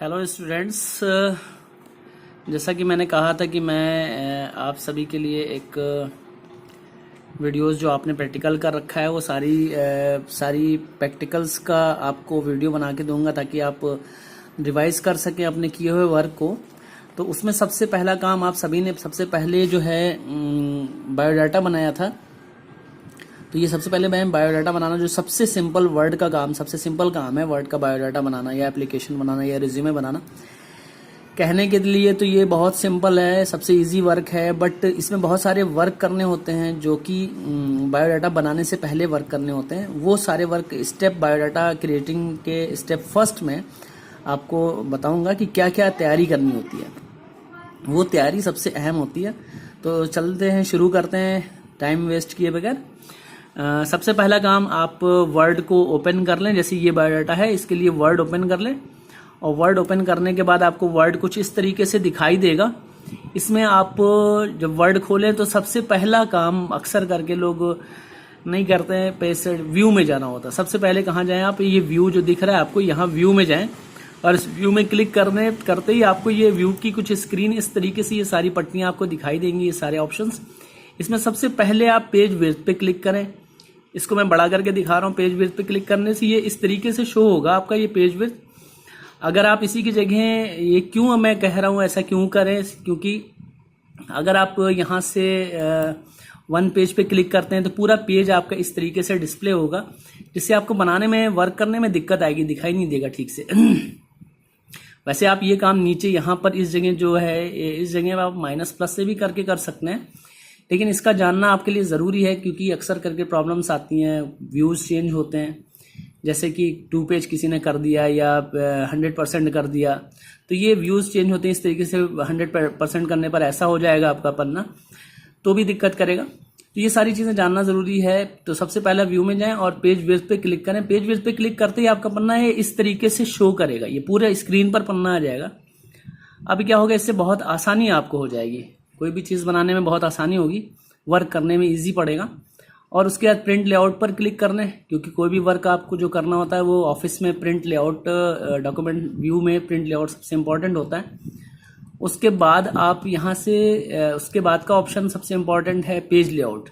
Hello students, जैसा कि मैंने कहा था कि मैं आप सभी के लिए एक वीडियोस जो आपने प्रैक्टिकल कर रखा है वो सारी प्रैक्टिकल्स का आपको वीडियो बना के दूंगा ताकि आप रिवाइज कर सकें अपने किए हुए वर्क को। तो उसमें सबसे पहला काम आप सभी ने सबसे पहले जो है बायोडाटा बनाया था। तो ये सबसे पहले मैं बायोडाटा बनाना जो सबसे सिंपल वर्ड का काम, सबसे सिंपल काम है वर्ड का बायोडाटा बनाना या एप्लीकेशन बनाना या रिज्यूमे बनाना। कहने के लिए तो ये बहुत सिंपल है, सबसे इजी वर्क है, बट इसमें बहुत सारे वर्क करने होते हैं जो कि बायोडाटा बनाने से पहले वर्क करने होते हैं। वो सारे वर्क स्टेप बायोडाटा क्रिएटिंग के स्टेप फर्स्ट में आपको बताऊंगा कि क्या क्या तैयारी करनी होती है। वो तैयारी सबसे अहम होती है। तो चलते हैं, शुरू करते हैं टाइम वेस्ट किए बगैर। सबसे पहला काम, आप वर्ड को ओपन कर लें। जैसे ये बायोडाटा है, इसके लिए वर्ड ओपन कर लें और वर्ड ओपन करने के बाद आपको वर्ड कुछ इस तरीके से दिखाई देगा। इसमें आप जब वर्ड खोलें तो सबसे पहला काम अक्सर करके लोग नहीं करते हैं, पैसे व्यू में जाना होता है। सबसे पहले कहाँ जाएं आप, ये व्यू जो दिख रहा है आपको, यहाँ व्यू में जाएं और इस व्यू में क्लिक करते ही आपको ये व्यू की कुछ स्क्रीन इस तरीके से ये सारी पट्टियां आपको दिखाई देंगी, ये सारे ऑप्शंस। इसमें सबसे पहले आप पेज विड्थ पे क्लिक करें। इसको मैं बड़ा करके दिखा रहा हूँ। पेज विड्थ पे क्लिक करने से ये इस तरीके से शो होगा आपका ये पेज विड्थ। अगर आप इसी की जगह, ये क्यों मैं कह रहा हूँ ऐसा क्यों करें, क्योंकि अगर आप यहाँ से वन पेज पे क्लिक करते हैं तो पूरा पेज आपका इस तरीके से डिस्प्ले होगा, जिससे आपको बनाने में, वर्क करने में दिक्कत आएगी, दिखाई नहीं देगा ठीक से। वैसे आप ये काम नीचे यहाँ पर इस जगह जो है, इस जगह आप माइनस प्लस से भी करके कर सकते हैं, लेकिन इसका जानना आपके लिए ज़रूरी है क्योंकि अक्सर करके प्रॉब्लम्स आती हैं, व्यूज़ चेंज होते हैं। जैसे कि 2 पेज किसी ने कर दिया या 100% कर दिया, तो ये व्यूज़ चेंज होते हैं। इस तरीके से 100% करने पर ऐसा हो जाएगा आपका पन्ना, तो भी दिक्कत करेगा। तो ये सारी चीज़ें जानना ज़रूरी है। तो सबसे पहला व्यू में जाएं और पेज विड्थ पे क्लिक करें। पेज विड्थ पे क्लिक करते ही आपका पन्ना है इस तरीके से शो करेगा, ये पूरे स्क्रीन पर पन्ना आ जाएगा। अभी क्या होगा, इससे बहुत आसानी आपको हो जाएगी, कोई भी चीज़ बनाने में बहुत आसानी होगी, वर्क करने में इजी पड़ेगा। और उसके बाद प्रिंट लेआउट पर क्लिक करना है, क्योंकि कोई भी वर्क आपको जो करना होता है वो ऑफिस में प्रिंट लेआउट, डॉक्यूमेंट व्यू में प्रिंट लेआउट सबसे इम्पॉर्टेंट होता है। उसके बाद आप यहाँ से उसके बाद का ऑप्शन सबसे इम्पॉर्टेंट है पेज लेआउट।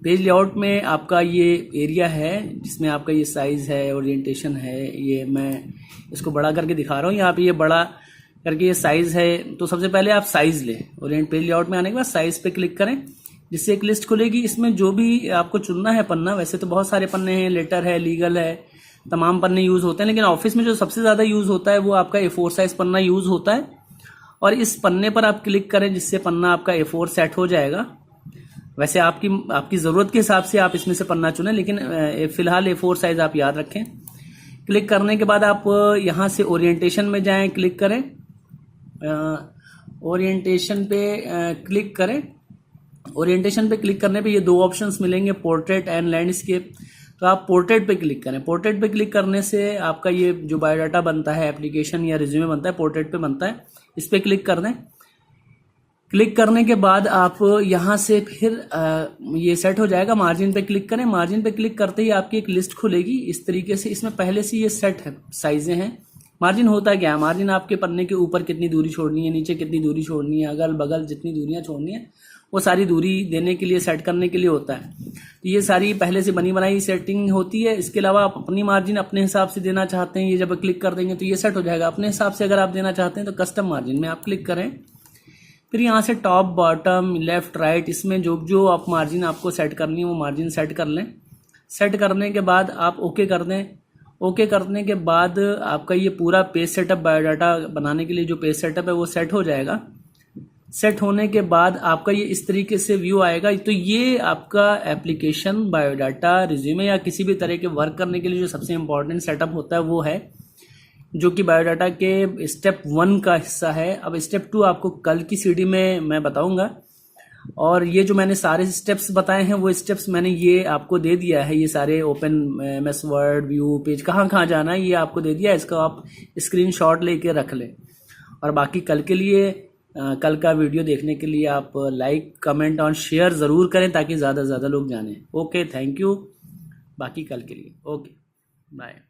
पेज लेआउट में आपका ये एरिया है जिसमें आपका ये साइज़ है, ओरिएंटेशन है। ये मैं इसको बड़ा करके दिखा रहा हूँ, यहाँ पे ये बड़ा करके ये साइज़ है। तो सबसे पहले आप साइज़ लें। ओरिएंट पेज लेआउट में आने के बाद साइज़ पे क्लिक करें, जिससे एक लिस्ट खुलेगी। इसमें जो भी आपको चुनना है पन्ना, वैसे तो बहुत सारे पन्ने हैं, लेटर है, लीगल है, तमाम पन्ने यूज़ होते हैं, लेकिन ऑफिस में जो सबसे ज़्यादा यूज़ होता है वो आपका A4 साइज़ पन्ना यूज़ होता है। और इस पन्ने पर आप क्लिक करें, जिससे पन्ना आपका A4 सेट हो जाएगा। वैसे आपकी ज़रूरत के हिसाब से आप इसमें से पन्ना चुनें, लेकिन फ़िलहाल A4 साइज़ आप याद रखें। क्लिक करने के बाद आप यहाँ से ओरिएंटेशन में जाएँ, क्लिक करें, ओरिएंटेशन पे क्लिक करें। ओरिएंटेशन पे क्लिक करने पे ये 2 ऑप्शंस मिलेंगे, पोर्ट्रेट एंड लैंडस्केप। तो आप पोर्ट्रेट पे क्लिक करें। पोर्ट्रेट पे क्लिक करने से आपका ये जो बायोडाटा बनता है, एप्लीकेशन या रिज्यूमे बनता है, पोर्ट्रेट पे बनता है। इस पे क्लिक कर दें। क्लिक करने के बाद आप यहाँ से फिर ये सेट हो जाएगा। मार्जिन पे क्लिक करें। मार्जिन पे क्लिक करते ही आपकी एक लिस्ट खुलेगी इस तरीके से। इसमें पहले से ये सेट है, साइजें हैं। मार्जिन होता क्या है, मार्जिन आपके पन्ने के ऊपर कितनी दूरी छोड़नी है, नीचे कितनी दूरी छोड़नी है, अगल बगल जितनी दूरियां छोड़नी है, वो सारी दूरी देने के लिए, सेट करने के लिए होता है। तो ये सारी पहले से बनी बनाई सेटिंग होती है। इसके अलावा आप अपनी मार्जिन अपने हिसाब से देना चाहते हैं, ये जब क्लिक कर देंगे तो ये सेट हो जाएगा अपने हिसाब से। अगर आप देना चाहते हैं तो कस्टम मार्जिन में आप क्लिक करें। फिर यहाँ से टॉप, बॉटम, लेफ्ट, राइट, इसमें जो जो आप मार्जिन आपको सेट करनी है वो मार्जिन सेट कर लें। सेट करने के बाद आप ओके कर दें। ओके करने के बाद आपका ये पूरा पेज सेटअप, बायोडाटा बनाने के लिए जो पेज सेटअप है वो सेट हो जाएगा। सेट होने के बाद आपका ये इस तरीके से व्यू आएगा। तो ये आपका एप्लीकेशन, बायोडाटा, रिज्यूमे या किसी भी तरह के वर्क करने के लिए जो सबसे इम्पोर्टेंट सेटअप होता है वो है, जो कि बायोडाटा के स्टेप 1 का हिस्सा है। अब स्टेप 2 आपको कल की सीडी में मैं बताऊंगा। और ये जो मैंने सारे स्टेप्स बताए हैं वो स्टेप्स मैंने ये आपको दे दिया है। ये सारे open MS word, view, page, कहाँ कहाँ जाना है ये आपको दे दिया है। इसका आप स्क्रीनशॉट लेके रख लें। और बाकी कल के लिए, कल का वीडियो देखने के लिए आप लाइक, कमेंट और शेयर ज़रूर करें ताकि ज़्यादा से ज़्यादा लोग जानें। Okay, thank you. बाकी कल के लिए ओके, बाय।